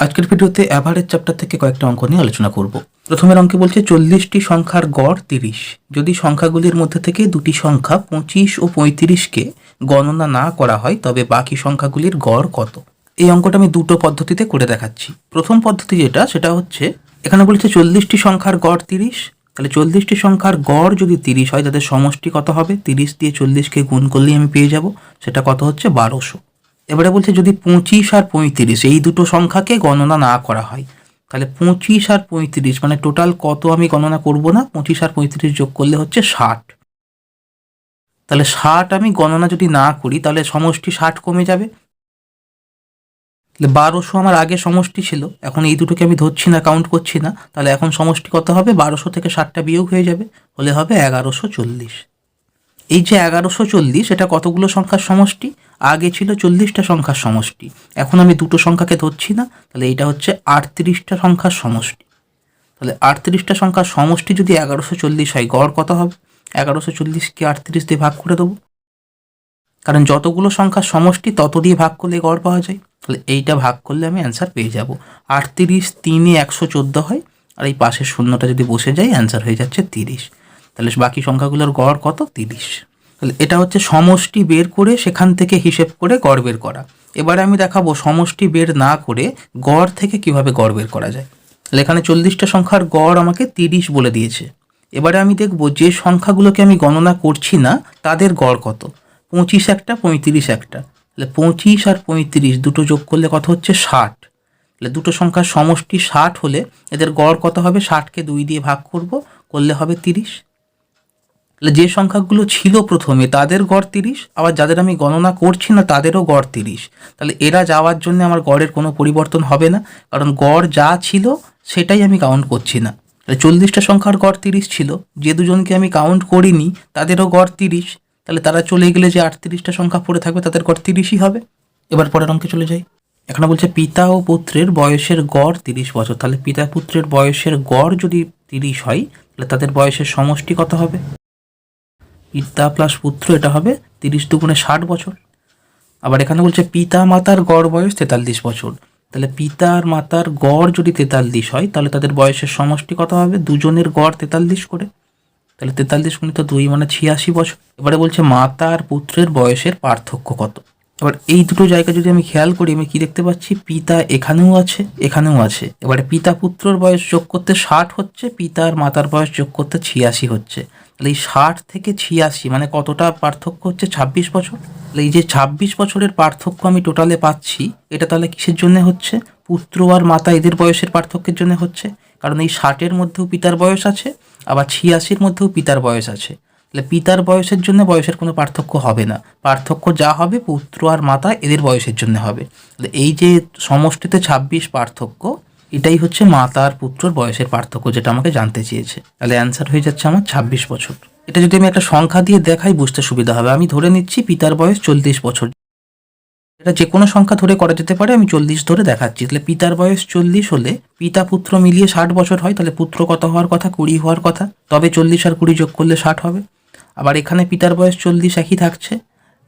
আজকের ভিডিওতে average chapter থেকে কয়েকটা অঙ্ক নিয়ে আলোচনা করব। প্রথমের অঙ্কে বলছে 40টি সংখ্যার গড় 30। যদি সংখ্যাগুলির মধ্যে থেকে দুটি সংখ্যা 25 ও 35কে গণনা না করা হয় তবে বাকি সংখ্যাগুলির গড় কত? এই অঙ্কটা আমি দুটো পদ্ধতিতে করে দেখাচ্ছি। প্রথম পদ্ধতি সেটা হচ্ছে এখানে বলছে 40টি সংখ্যার গড় 30। তাহলে 40টি সংখ্যার গড় যদি 30 হয় তাদের সমষ্টি কত হবে? 30 দিয়ে 40কে গুণ করলেই আমি পেয়ে যাব, সেটা কত হচ্ছে 1200। এবারে বলছে যদি 25 আর 35 এই দুটো সংখ্যাকে গণনা না করা হয় তাহলে 25 আর 35 মানে টোটাল কত আমি গণনা করব না, 25 আর 35 যোগ করলে হচ্ছে 60। তাহলে 60 আমি গণনা যদি না করি তাহলে সমষ্টি 60 কমে যাবে। তাহলে 1200 আমার আগে সমষ্টি ছিল, এখন এই দুটোকে আমি ধরছি না, কাউন্ট করছি না, তাহলে এখন সমষ্টি কত হবে? 1200 থেকে 60টা বিয়োগ হয়ে যাবে, হলে হবে 1140। এই যে 1140 এটা কতগুলো সংখ্যার সমষ্টি? আগে ছিল 40টা সংখ্যার সমষ্টি, এখন আমি দুটো সংখ্যাকে ধরছি না, তাহলে এইটা হচ্ছে 38টা সংখ্যার সমষ্টি। তাহলে 38টা সংখ্যার সমষ্টি যদি 1140 হয়, গড় কত হবে? 1140কে 38 দিয়ে ভাগ করে দেবো, কারণ যতগুলো সংখ্যার সমষ্টি তত দিয়ে ভাগ করলে গড় পাওয়া যায়। তাহলে এইটা ভাগ করলে আমি অ্যান্সার পেয়ে যাব। 38 3 114 হয়, আর এই পাশের শূন্যটা যদি বসে যায় অ্যান্সার হয়ে যাচ্ছে 30। তাহলে বাকি সংখ্যাগুলোর গড় কত? 30। তাহলে এটা হচ্ছে সমষ্টি বের করে সেখান থেকে হিসেব করে গড় বের করা। এবারে আমি দেখাবো সমষ্টি বের না করে গড় থেকে কিভাবে গড় বের করা যায়। তাহলে এখানে 40টা সংখ্যার গড় আমাকে 30 বলে দিয়েছে। এবারে আমি দেখব যে সংখ্যাগুলোকে আমি গণনা করছি না তাদের গড় কত। 25 একটা, 35 একটা, তাহলে 25 আর 35 দুটো যোগ করলে কত হচ্ছে? 60। তাহলে দুটো সংখ্যার সমষ্টি 60 হলে এদের গড় কত হবে? 60কে 2 দিয়ে ভাগ করলে হবে 30। তাহলে যে সংখ্যাগুলো ছিল প্রথমে তাদের গড় 30, আবার যাদের আমি গণনা করছি না তাদেরও গড় 30। তাহলে এরা যাওয়ার জন্য আমার গড়ের কোনো পরিবর্তন হবে না, কারণ গড় যা ছিল সেটাই আমি কাউন্ট করছি না। তাহলে 40টা সংখ্যার গড় 30 ছিল, যে দুজনকে আমি কাউন্ট করিনি তাদেরও গড় 30। তাহলে তারা চলে গেলে যে 38টা সংখ্যা পড়ে থাকবে তাদের গড় 30ই হবে। এবার পরের অঙ্কে চলে যাই। এখানে বলছে পিতা ও পুত্রের বয়সের গড় 30 বছর। তাহলে পিতা পুত্রের বয়সের গড় যদি 30 হয় তাহলে তাদের বয়সের সমষ্টি কত হবে? পিতা প্লাস পুত্র, এটা হবে 30 দুগুণে 60 বছর। আবার এখানে বলছে পিতা মাতার গড় বয়স 43 বছর। তাহলে পিতা আর মাতার গড় যদি 43 হয় তাহলে তাদের বয়সের সমষ্টি কত হবে? দুজনের গড় 43 করে, তাহলে 43 গুণিত 2 মানে 86 বছর। এবারে বলছে মাতা আর পুত্রের বয়সের পার্থক্য কত। এবার এই দুটো জায়গা যদি আমি খেয়াল করি আমি কি দেখতে পাচ্ছি? পিতা এখানেও আছে, এখানেও আছে। এবারে পিতা পুত্রর বয়স যোগ করতে 60 হচ্ছে, পিতা আর মাতার বয়স যোগ করতে 86 হচ্ছে। তাহলে এই 60 থেকে 86 মানে কতটা পার্থক্য হচ্ছে? 26 বছর। তাহলে এই যে 26 বছরের পার্থক্য আমি টোটালে পাচ্ছি, এটা তাহলে কিসের জন্য হচ্ছে? পুত্র আর মাতা এদের বয়সের পার্থক্যের জন্য হচ্ছে, কারণ এই 60-এর মধ্যেও পিতার বয়স আছে, আবার 86-র মধ্যেও পিতার বয়স আছে। তাহলে পিতার বয়সের জন্য বয়সের কোনো পার্থক্য হবে না, পার্থক্য যা হবে পুত্র আর মাতা এদের বয়সের জন্য হবে। তাহলে এই যে সমষ্টিতে 26 পার্থক্য, এটাই হচ্ছে মাতা আর পুত্রর বয়সের পার্থক্য, যেটা আমাকে জানতে চেয়েছে। তাহলে অ্যান্সার হয়ে যাচ্ছে আমার 26 বছর। এটা যদি আমি একটা সংখ্যা দিয়ে দেখাই বুঝতে সুবিধা হবে। আমি ধরে নিচ্ছি পিতার বয়স 40 বছর, এটা যে কোনো সংখ্যা ধরে করা যেতে পারে, আমি 40 ধরে দেখাচ্ছি। তাহলে পিতার বয়স 40 হলে পিতা পুত্র মিলিয়ে 60 বছর হয়, তাহলে পুত্র কত হওয়ার কথা? 20 হওয়ার কথা, তবে 40 আর 20 যোগ করলে 60 হবে। আবার এখানে পিতার বয়স 40 একই থাকছে,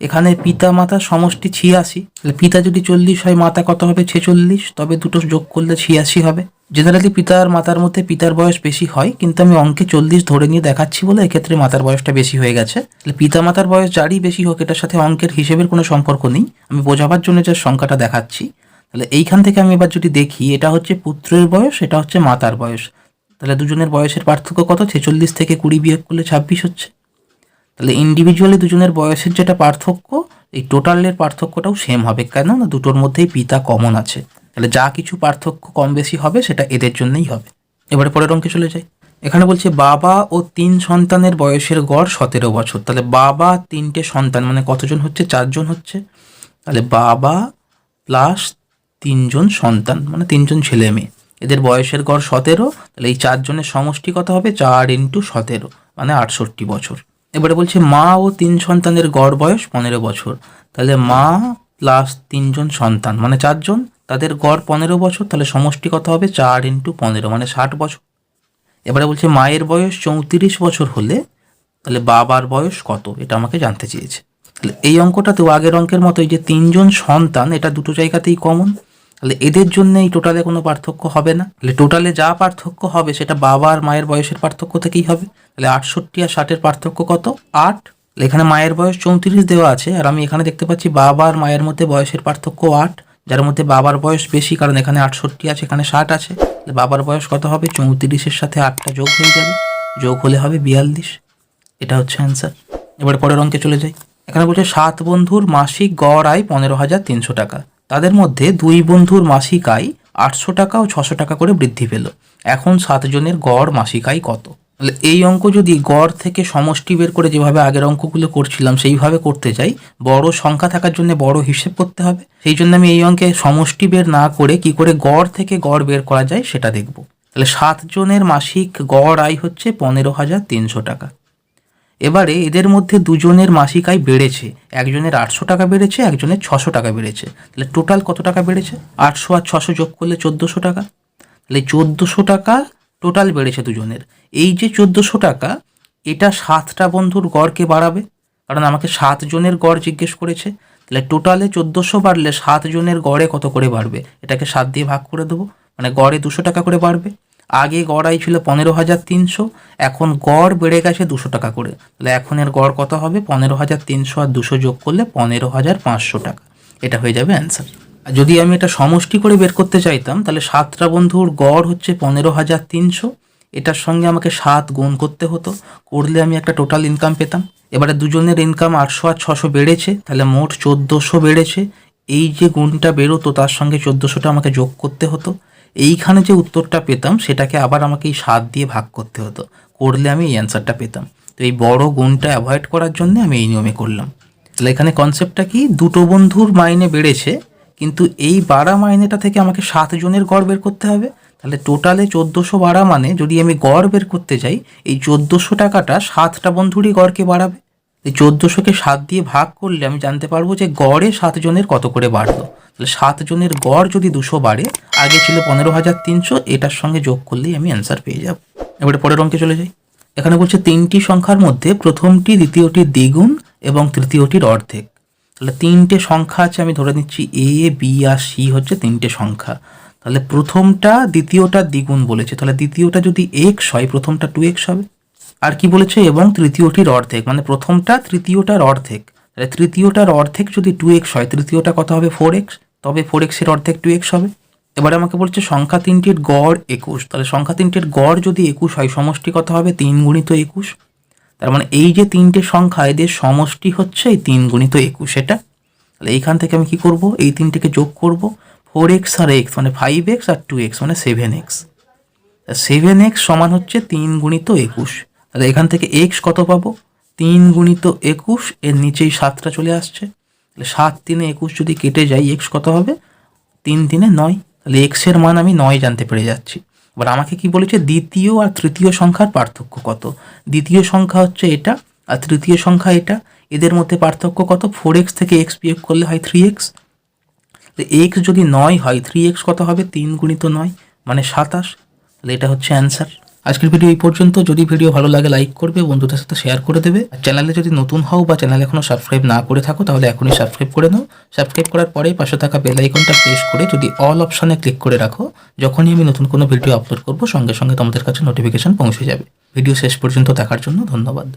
এখানে পিতা মাতার সমষ্টি 86, তাহলে পিতা যদি 40 হয় মাতা কত হবে? 46, তবে দুটো যোগ করলে 86 হবে। জেনারেলি পিতা আর মাতার মধ্যে পিতার বয়স বেশি হয়, কিন্তু আমি অঙ্কে 40 ধরে নিয়ে দেখাচ্ছি বলে এক্ষেত্রে মাতার বয়সটা বেশি হয়ে গেছে। তাহলে পিতা মাতার বয়স যারই বেশি হোক এটার সাথে অঙ্কের হিসেবের কোনো সম্পর্ক নেই, আমি বোঝাবার জন্য যে সংখ্যাটা দেখাচ্ছি। তাহলে এইখান থেকে আমি এবার যদি দেখি, এটা হচ্ছে পুত্রের বয়স, এটা হচ্ছে মাতার বয়স, তাহলে দুজনের বয়সের পার্থক্য কত? 46 থেকে 20 বিয়োগ করলে 26 হচ্ছে। তাহলে ইন্ডিভিজুয়ালি দুজনের বয়সের যেটা পার্থক্য, এই টোটালের পার্থক্যটাও সেম হবে, কেন না দুটোর মধ্যেই পিতা কমন আছে। তাহলে যা কিছু পার্থক্য কম বেশি হবে সেটা এদের জন্যই হবে। এবারে পরের অঙ্কে চলে যাই। এখানে বলছে বাবা ও 3 সন্তানের বয়সের গড় 17 বছর। তাহলে বাবা 3টে সন্তান মানে কতজন হচ্ছে? 4 জন হচ্ছে। তাহলে বাবা প্লাস 3 জন সন্তান মানে 3 জন ছেলে মেয়ে, এদের বয়সের গড় 17। তাহলে এই 4 জনের সমষ্টি কত হবে? 4 × 17 মানে 68 বছর। এবারে বলছে মা ও 3 সন্তানের গড় বয়স 15 বছর। তাহলে মা প্লাস 3 জন সন্তান মানে 4 জন, তাদের গড় 15 বছর। তাহলে সমষ্টি কত হবে? 4 × 15 মানে 60 বছর। এবারে বলছে মায়ের বয়স 34 বছর হলে তাহলে বাবার বয়স কত, এটা আমাকে জানতে চেয়েছে। তাহলে এই অঙ্কটাতেও আগের অঙ্কের মতোই যে 3 জন সন্তান, এটা দুটো জায়গাতেই কমন। তাহলে এদের জন্য এই টোটালে কোনো পার্থক্য হবে না। তাহলে টোটালে যা পার্থক্য হবে সেটা বাবা আর মায়ের বয়সের পার্থক্য থেকেই হবে। তাহলে 68 আর 60-এর পার্থক্য কত? 8। এখানে মায়ের বয়স 34 দেওয়া আছে, আর আমি এখানে দেখতে পাচ্ছি বাবা আর মায়ের মধ্যে বয়সের পার্থক্য 8, যার মধ্যে বাবার বয়স বেশি, কারণ এখানে 68 আছে, এখানে 60 আছে। বাবার বয়স কত হবে? 34-এর সাথে 8টা যোগ হয়ে যাবে, যোগ হলে হবে 42। এটা হচ্ছে অ্যান্সার। এবার পরের অঙ্কে চলে যাই। এখানে বলছে 7 বন্ধুর মাসিক গড় আয় 15,300 টাকা। তাদের মধ্যে 2 বন্ধুর মাসিক আয় 800 টাকা ও 600 টাকা করে বৃদ্ধি পেল। এখন 7 জনের গড় মাসিক আয় কত? তাহলে এই অঙ্ক যদি গড় থেকে সমষ্টি বের করে যেভাবে আগের অঙ্কগুলো করছিলাম সেইভাবে করতে চাই, বড় সংখ্যা থাকার জন্য বড় হিসেব করতে হবে। সেই জন্য আমি এই অঙ্কে সমষ্টি বের না করে কি করে গড় থেকে গড় বের করা যায় সেটা দেখব। তাহলে 7 জনের মাসিক গড় আয় হচ্ছে 15,300 টাকা। এবারে এদের মধ্যে 2 জনের মাসিক আয় বেড়েছে, একজনের 800 টাকা বেড়েছে, একজনের 600 টাকা বেড়েছে। তাহলে টোটাল কত টাকা বেড়েছে? 800 আর 600 যোগ করলে 1400 টাকা। তাহলে 1400 টাকা টোটাল বেড়েছে দুজনের। এই যে 1400 টাকা, এটা 7টা বন্ধুর গড়কে বাড়াবে, কারণ আমাকে 7 জনের গড় জিজ্ঞেস করেছে। তাহলে টোটালে 1400 বাড়লে 7 জনের গড়ে কত করে বাড়বে? এটাকে 7 দিয়ে ভাগ করে দেবো, মানে গড়ে 200 টাকা করে বাড়বে। আগে গড় আয় ছিল 15,300, এখন গড় বেড়ে গেছে 200 টাকা করে। তাহলে এখন এর গড় কত হবে? 15,300 আর 200 যোগ করলে 15,500 টাকা। এটা হয়ে যাবে অ্যান্সার। আর যদি আমি এটা সমষ্টি করে বের করতে চাইতাম, তাহলে 7টা বন্ধুর গড় হচ্ছে 15,300, এটার সঙ্গে আমাকে 7 গুণ করতে হতো, করলে আমি একটা টোটাল ইনকাম পেতাম। এবারে দুজনের ইনকাম 800 আর 600 বেড়েছে, তাহলে মোট 1400 বেড়েছে। এই যে গুণটা বেরোতো তার সঙ্গে 1400টা আমাকে যোগ করতে হতো। এইখানে যে উত্তরটা পেতাম সেটাকে আবার আমাকে এই 7 দিয়ে ভাগ করতে হতো, করলে আমি এই অ্যান্সারটা পেতাম। তো এই বড় গুণটা অ্যাভয়েড করার জন্য আমি এই নিয়মে করলাম। তাহলে এখানে কনসেপ্টটা কি? 2 বন্ধুর মাইনে বেড়েছে, কিন্তু এই বাড়া মাইনেটা থেকে আমাকে 7 জনের গড় বের করতে হবে। তাহলে টোটালে 1400 বাড়া মানে যদি আমি গড় বের করতে যাই, এই 1400 টাকাটা 7টা বন্ধুরই গড়কে বাড়াবে। এই 1400কে 7 দিয়ে ভাগ করলে আমি জানতে পারবো যে গড়ে 7 জনের কত করে বাড়লো। তাহলে 7 জনের গড় যদি 200 বাড়ে, আগে ছিল 15,300, এটার সঙ্গে যোগ করলেই আমি অ্যান্সার পেয়ে যাব। এবারে পরের অঙ্কে চলে যাই। এখানে বলছে 3টি সংখ্যার মধ্যে প্রথমটি দ্বিতীয়টির দ্বিগুণ এবং তৃতীয়টির অর্ধেক। তাহলে 3টে সংখ্যা আছে, আমি ধরে নিচ্ছি এ, বি আর সি হচ্ছে 3টে সংখ্যা। তাহলে প্রথমটা দ্বিতীয়টার দ্বিগুণ বলেছে, তাহলে দ্বিতীয়টা যদি এক্স হয় প্রথমটা 2x হবে। আর কি বলেছে? এবং তৃতীয়টির অর্ধেক, মানে প্রথমটা তৃতীয়টার অর্ধেক। তাহলে তৃতীয়টার অর্ধেক যদি 2x হয়, তৃতীয়টা কত হবে? 4x, তবে 4x এর অর্ধেক 2x হবে। এবারে আমাকে বলছে সংখ্যা 3টির গড় 21। তাহলে সংখ্যা 3টির গড় যদি 21 হয়, সমষ্টি কত হবে? 3 গুণিত 21। তার মানে এই যে 3টে সংখ্যা, এদের সমষ্টি হচ্ছে এই 3 গুণিত 21 এটা। তাহলে এইখান থেকে আমি কি করব? এই 3টিকে যোগ করব, 4x আর x মানে 5x আর 2x মানে 7x। 7x সমান হচ্ছে 3 গুণিত 21। তাহলে এখান থেকে x কত পাবো? 3 গুণিত 21, এর নিচেই 7টা চলে আসছে। তাহলে 7 3 21 যদি কেটে যায়, x কত হবে? 3 3 9। তাহলে x এর মান আমি 9 জানতে পেরে যাচ্ছি। এবার আমাকে কি বলেছে? দ্বিতীয় আর তৃতীয় সংখ্যার পার্থক্য কত? দ্বিতীয় সংখ্যা হচ্ছে এটা, আর তৃতীয় সংখ্যা এটা। এদের মধ্যে পার্থক্য কত? 4x থেকে x বিয়োগ করলে হয় 3x। x যদি 9 হয়, 3x কত হবে? 3 গুণিত 9 মানে 27। তাহলে এটা হচ্ছে অ্যান্সার। আজকের ভিডিও এই পর্যন্ত। যদি ভিডিও ভালো লাগে লাইক করবে, বন্ধুদের সাথে শেয়ার করে দেবে। আর চ্যানেলে যদি নতুন হও বা চ্যানেল এখনও সাবস্ক্রাইব না করে থাকো, তাহলে এখনই সাবস্ক্রাইব করে নাও। সাবস্ক্রাইব করার পরে পাশে থাকা বেল আইকনটা প্রেস করে যদি অল অপশানে ক্লিক করে রাখো, যখনই আমি নতুন কোনো ভিডিও আপলোড করবো সঙ্গে সঙ্গে তোমাদের কাছে নোটিফিকেশন পৌঁছে যাবে। ভিডিও শেষ পর্যন্ত দেখার জন্য ধন্যবাদ।